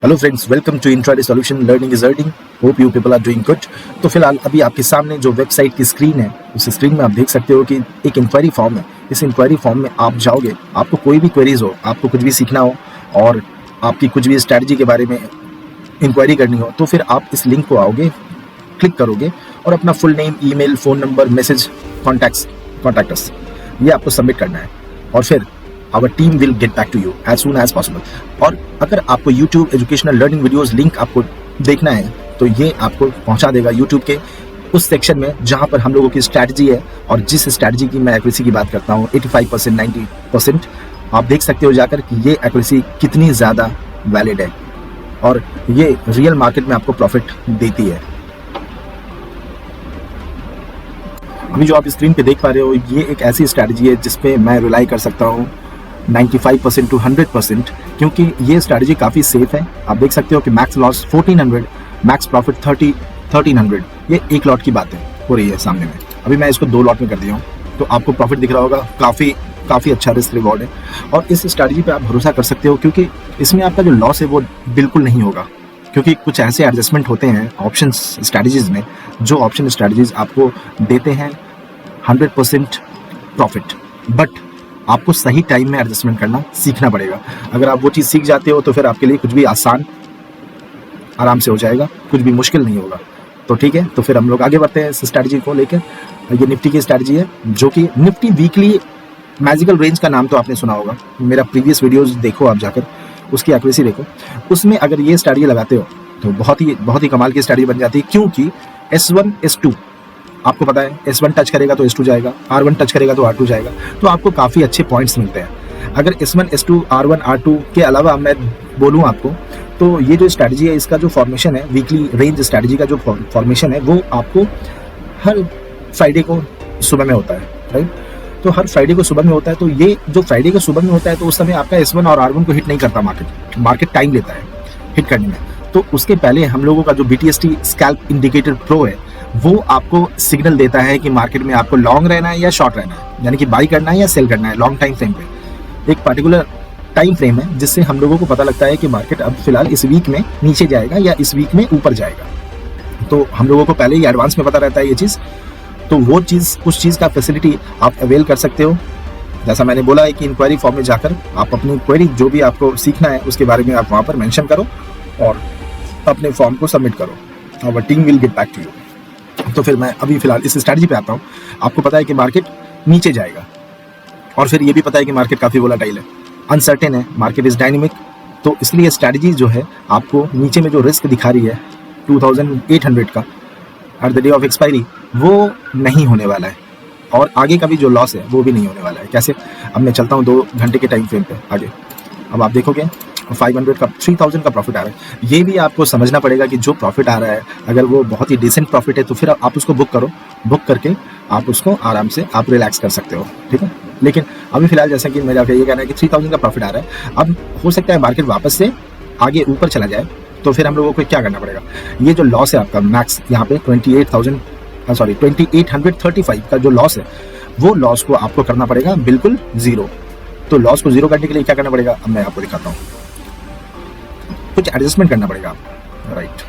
Hello friends, welcome to intraday solution. Learning is earning. Hope you people are doing good. तो फिलहाल अभी आपके सामने जो वेबसाइट की स्क्रीन है, उस स्क्रीन में आप देख सकते हो कि एक इंक्वायरी फॉर्म है। इस इंक्वायरी फॉर्म में आप जाओगे, आपको कोई भी क्वेरीज हो, आपको कुछ भी सीखना हो और आपकी कुछ भी स्ट्रैटेजी के बारे में इंक्वायरी करनी हो, तो फिर आप इस लिंक को आओगे, क्लिक करोगे और अपना full name, email, phone number, message, contact us, ये आपको सबमिट करना है और फिर our team will get back to you as soon as possible. और अगर आपको YouTube educational learning videos link आपको देखना है तो ये आपको पहुंचा देगा यूट्यूब के उस सेक्शन में जहां पर हम लोगों की स्ट्रैटेजी है। और जिस स्ट्रैटेजी की मैं एक्यूरेसी की बात करता हूँ 85%, 90%, आप देख सकते हो जाकर कि ये एक्यूरेसी कितनी ज़्यादा वैलिड है और ये रियल मार्केट में आपको प्रॉफिट देती है। अभी जो आप स्क्रीन पे देख पा रहे हो, ये एक ऐसी स्ट्रैटेजी है जिसपे मैं रिलाई कर सकता हूँ 95% टू 100%, क्योंकि ये स्ट्रैटेजी काफ़ी सेफ है। आप देख सकते हो कि मैक्स लॉस 1400, मैक्स प्रॉफिट 1300। ये एक लॉट की बात हो रही है सामने में। अभी मैं इसको 2 लॉट में कर दिया हूँ तो आपको प्रॉफिट दिख रहा होगा। काफ़ी अच्छा रिस्क रिवॉर्ड है और इस स्ट्रैटेजी पे आप भरोसा कर सकते हो, क्योंकि इसमें आपका जो लॉस है वो बिल्कुल नहीं होगा। क्योंकि कुछ ऐसे एडजस्टमेंट होते हैं ऑप्शन स्ट्रैटेजीज में, जो ऑप्शन स्ट्रैटेजीज आपको देते हैं 100% प्रॉफिट, बट आपको सही टाइम में एडजस्टमेंट करना सीखना पड़ेगा। अगर आप वो चीज़ सीख जाते हो तो फिर आपके लिए कुछ भी आसान, आराम से हो जाएगा, कुछ भी मुश्किल नहीं होगा। तो ठीक है, तो फिर हम लोग आगे बढ़ते हैं इस स्ट्रैटेजी को लेकर। ये निफ्टी की स्ट्रैटेजी है, जो कि निफ्टी वीकली मैजिकल रेंज का नाम तो आपने सुना होगा। मेरा प्रीवियस वीडियोज़ देखो आप जाकर, उसकी एक्यूरेसी देखो। उसमें अगर ये स्ट्रैटेजी लगाते हो तो बहुत ही कमाल की स्ट्रैटेजी बन जाती है, क्योंकि S1 S2 आपको पता है, S1 टच करेगा तो S2 जाएगा, R1 टच करेगा तो R2 जाएगा। तो आपको काफ़ी अच्छे पॉइंट्स मिलते हैं। अगर S1 S2 R1 R2 के अलावा मैं बोलूँ आपको, तो ये जो स्ट्रैटेजी है, इसका जो फॉर्मेशन है, वीकली रेंज स्ट्रैटेजी का जो फॉर्मेशन है, वो आपको हर फ्राइडे को सुबह में होता है, राइट। तो हर फ्राइडे को सुबह में होता है। तो ये जो फ्राइडे को सुबह में होता है, तो उस समय आपका S1 और R1 को हिट नहीं करता मार्केट टाइम लेता है हिट करने में। तो उसके पहले हम लोगों का जो BTST स्कैल्प इंडिकेटर प्रो है, वो आपको सिग्नल देता है कि मार्केट में आपको लॉन्ग रहना है या शॉर्ट रहना है, यानी कि बाई करना है या सेल करना है। लॉन्ग टाइम फ्रेम पे एक पर्टिकुलर टाइम फ्रेम है, जिससे हम लोगों को पता लगता है कि मार्केट अब फिलहाल इस वीक में नीचे जाएगा या इस वीक में ऊपर जाएगा। तो हम लोगों को पहले ही एडवांस में पता रहता है ये चीज़। तो वो चीज़, उस चीज़ का फैसिलिटी आप अवेल कर सकते हो। जैसा मैंने बोला है कि इंक्वायरी फॉर्म में जाकर आप अपनी क्वेरी, जो भी आपको सीखना है उसके बारे में आप वहाँ पर मेंशन करो और अपने फॉर्म को सबमिट करो। Our team will get back to you. तो फिर मैं अभी फिलहाल इस स्ट्रैटेजी पे आता हूँ। आपको पता है कि मार्केट नीचे जाएगा और फिर ये भी पता है कि मार्केट काफ़ी वोलेटाइल है, अनसर्टेन है, मार्केट इज़ डायनेमिक। तो इसलिए स्ट्रैटेजी जो है आपको नीचे में जो रिस्क दिखा रही है 2800 का at the day of expiry, वो नहीं होने वाला है और आगे का भी जो लॉस है वो भी नहीं होने वाला है। कैसे? अब मैं चलता हूँ 2 घंटे के टाइम फ्रेम पे आगे। अब आप देखोगे 500 का 3000 का प्रॉफिट आ रहा है। ये भी आपको समझना पड़ेगा कि जो प्रॉफिट आ रहा है, अगर वो बहुत ही डिसेंट प्रॉफिट है तो फिर आप उसको बुक करो। बुक करके आप उसको आराम से आप रिलैक्स कर सकते हो, ठीक है। लेकिन अभी फिलहाल जैसा कि मेरा ये कहना है कि 3000 का प्रॉफिट आ रहा है, अब हो सकता है मार्केट वापस से आगे ऊपर चला जाए, तो फिर हम लोगों को क्या करना पड़ेगा? ये जो लॉस है आपका मैक्स यहाँ पे 2835 का जो लॉस है, वो लॉस को आपको करना पड़ेगा बिल्कुल जीरो। तो लॉस को जीरो करने के लिए क्या करना पड़ेगा, अब मैं आपको दिखाता हूँ। कुछ एडजस्टमेंट करना पड़ेगा आपको, राइट।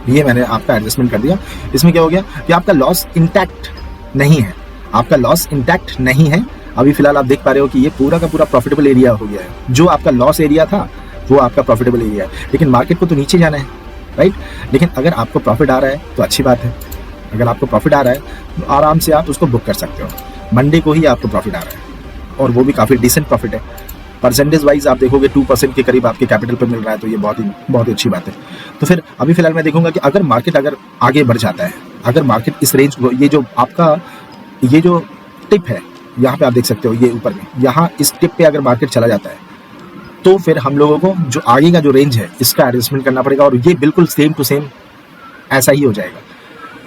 ये मैंने आपका एडजस्टमेंट कर दिया। इसमें क्या हो गया कि आपका लॉस इंटैक्ट नहीं है, आपका लॉस इंटैक्ट नहीं है। अभी फिलहाल आप देख पा रहे हो कि ये पूरा का पूरा प्रॉफिटेबल एरिया हो गया है। जो आपका लॉस एरिया था वो आपका प्रॉफिटेबल एरिया है, लेकिन मार्केट को तो नीचे जाना है, राइट। लेकिन अगर आपको प्रॉफिट आ रहा है तो अच्छी बात है। अगर आपको प्रॉफिट आ रहा है तो आराम से आप उसको बुक कर सकते हो। मंडे को ही आपको प्रॉफिट आ रहा है और वो भी काफ़ी डिसेंट प्रॉफिट है। परसेंटेज वाइज आप देखोगे 2% के करीब आपके कैपिटल पर मिल रहा है, तो ये बहुत ही अच्छी बात है। तो फिर अभी फिलहाल मैं देखूंगा कि अगर मार्केट आगे बढ़ जाता है, अगर मार्केट इस रेंज को, ये जो आपका ये जो टिप है यहाँ पे आप देख सकते हो, ये ऊपर में यहाँ इस टिप पे अगर मार्केट चला जाता है, तो फिर हम लोगों को जो आगे का जो रेंज है इसका एडजस्टमेंट करना पड़ेगा और ये बिल्कुल सेम टू सेम ऐसा ही हो जाएगा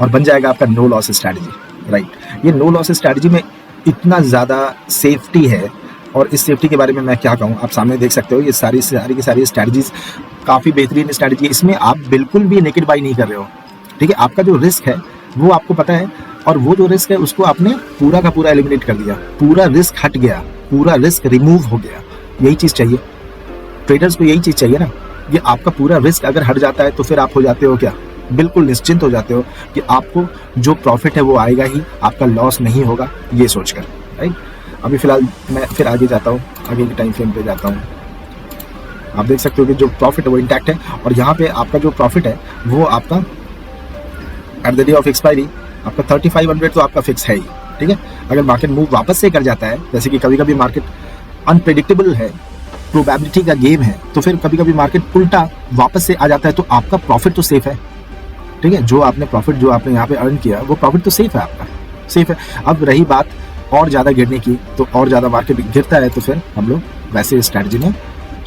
और बन जाएगा आपका नो लॉस स्ट्रैटेजी, राइट। ये नो लॉस स्ट्रैटेजी में इतना ज़्यादा सेफ्टी है और इस सेफ्टी के बारे में मैं क्या कहूँ, आप सामने देख सकते हो। ये सारी की सारी स्ट्रैटेजीज काफ़ी बेहतरीन स्ट्रैटेजी है। इसमें आप बिल्कुल भी नेकेड बाई नहीं कर रहे हो, ठीक है। आपका जो रिस्क है वो आपको पता है और वो जो रिस्क है उसको आपने पूरा का पूरा एलिमिनेट कर दिया। पूरा रिस्क हट गया, पूरा रिस्क रिमूव हो गया। यही चीज़ चाहिए ट्रेडर्स को, यही चीज़ चाहिए ना। ये आपका पूरा रिस्क अगर हट जाता है तो फिर आप हो जाते हो क्या, बिल्कुल निश्चिंत हो जाते हो कि आपको जो प्रॉफिट है वो आएगा ही, आपका लॉस नहीं होगा, ये सोचकर, राइट। अभी फिलहाल मैं फिर आगे जाता हूँ, आगे के टाइम फ्रेम पे जाता हूँ। आप देख सकते हो कि जो प्रॉफिट है वो इंटैक्ट है, और यहाँ पे आपका जो प्रॉफिट है वो आपका at the day of expiry आपका 3500 तो आपका फिक्स है ही, ठीक है। अगर मार्केट मूव वापस से कर जाता है, जैसे कि कभी कभी मार्केट अनप्रेडिक्टेबल है, प्रोबेबिलिटी का गेम है, तो फिर कभी कभी मार्केट उल्टा वापस से आ जाता है, तो आपका प्रॉफिट तो सेफ है, ठीक है। जो आपने प्रॉफिट जो आपने यहाँ पे अर्न किया वो प्रॉफिट तो सेफ है, आपका सेफ है। अब रही बात और ज़्यादा गिरने की, तो और ज़्यादा मार्केट गिरता है तो फिर हम लोग वैसे स्ट्रैटेजी में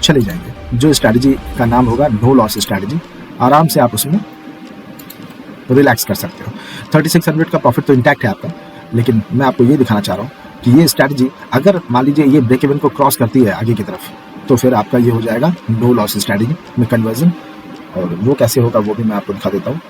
चले जाएंगे, जो स्ट्रैटेजी का नाम होगा नो लॉस स्ट्रैटेजी। आराम से आप उसमें रिलैक्स कर सकते हो। 3600 का प्रॉफिट तो इंटैक्ट है आपका, लेकिन मैं आपको ये दिखाना चाह रहा हूँ कि ये स्ट्रैटेजी अगर मान लीजिए ये ब्रेक इवन को क्रॉस करती है आगे की तरफ, तो फिर आपका ये हो जाएगा नो लॉस स्ट्रैटेजी में कन्वर्जन। और वो कैसे होगा वो भी मैं आपको दिखा देता हूँ।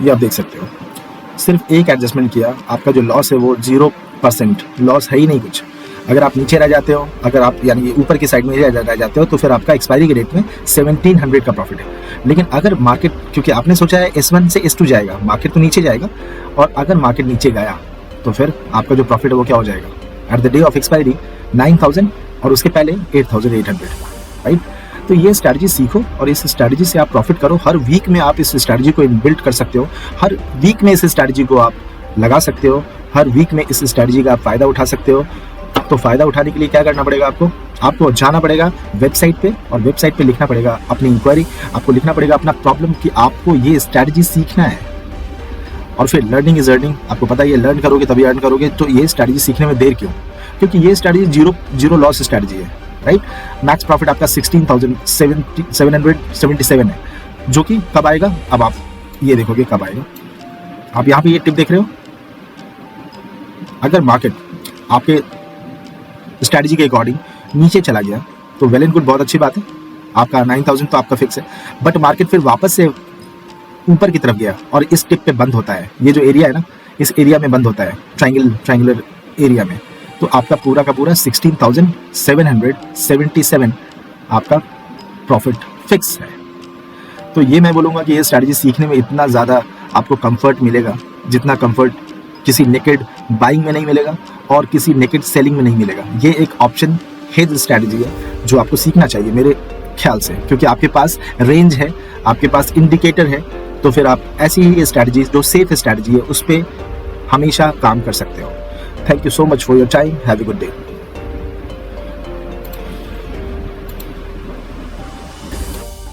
ये आप देख सकते हो, सिर्फ एक एडजस्टमेंट किया, आपका जो लॉस है वो 0% लॉस है ही नहीं कुछ। अगर आप नीचे रह जाते हो, अगर आप यानी ऊपर की साइड में रह जाते हो, तो फिर आपका एक्सपायरी के डेट में 1700 का प्रॉफिट है। लेकिन अगर मार्केट, क्योंकि आपने सोचा है S1 से S2 जाएगा, मार्केट तो नीचे जाएगा, और अगर मार्केट नीचे गया तो फिर आपका जो प्रॉफिट है वो क्या हो जाएगा, at the day of expiry 9000 और उसके पहले 8800, राइट। तो ये स्ट्रैटेजी सीखो और इस स्ट्रैटेजी से आप प्रॉफिट करो। हर वीक में आप इस स्ट्रैटेजी को बिल्ड कर सकते हो, हर वीक में इस स्ट्रैटेजी को आप लगा सकते हो, हर वीक में इस स्ट्रैटेजी का आप फ़ायदा उठा सकते हो। तो फ़ायदा उठाने के लिए क्या करना पड़ेगा, आपको जाना पड़ेगा वेबसाइट पे, और वेबसाइट पे लिखना पड़ेगा अपनी इंक्वायरी, आपको लिखना पड़ेगा अपना प्रॉब्लम कि आपको ये स्ट्रैटेजी सीखना है। और फिर लर्निंग इज अर्निंग, आपको पता है ये लर्न करोगे तभी अर्न करोगे। तो ये स्ट्रैटेजी सीखने में देर क्यों, क्योंकि ये स्ट्रैटेजी जीरो लॉस स्ट्रैटेजी है, राइट। मैक्स प्रॉफिट आपका 16,777 है, जो कि कब आएगा, अब आप ये देखोगे कब आएगा। आप यहाँ पे ये टिप देख रहे हो, अगर मार्केट आपके स्ट्रैटेजी के अकॉर्डिंग नीचे चला गया तो वेल एंड गुड, बहुत अच्छी बात है, आपका 9000 तो आपका फिक्स है। बट मार्केट फिर वापस से ऊपर की तरफ गया और इस टिप पे बंद होता है, ये जो एरिया है ना, इस एरिया में बंद होता है, ट्रायंगुलर एरिया में, तो आपका पूरा का पूरा 16,777 आपका प्रॉफिट फिक्स है। तो ये मैं बोलूँगा कि ये स्ट्रैटेजी सीखने में इतना ज़्यादा आपको कंफर्ट मिलेगा, जितना कंफर्ट किसी नेकेड बाइंग में नहीं मिलेगा और किसी नेकेड सेलिंग में नहीं मिलेगा। ये एक ऑप्शन हेज स्ट्रैटेजी है जो आपको सीखना चाहिए मेरे ख्याल से, क्योंकि आपके पास रेंज है, आपके पास इंडिकेटर है, तो फिर आप ऐसी ही स्ट्रैटेजी जो सेफ स्ट्रैटेजी है उस पर हमेशा काम कर सकते हो। Thank you so much for your time, have a good day.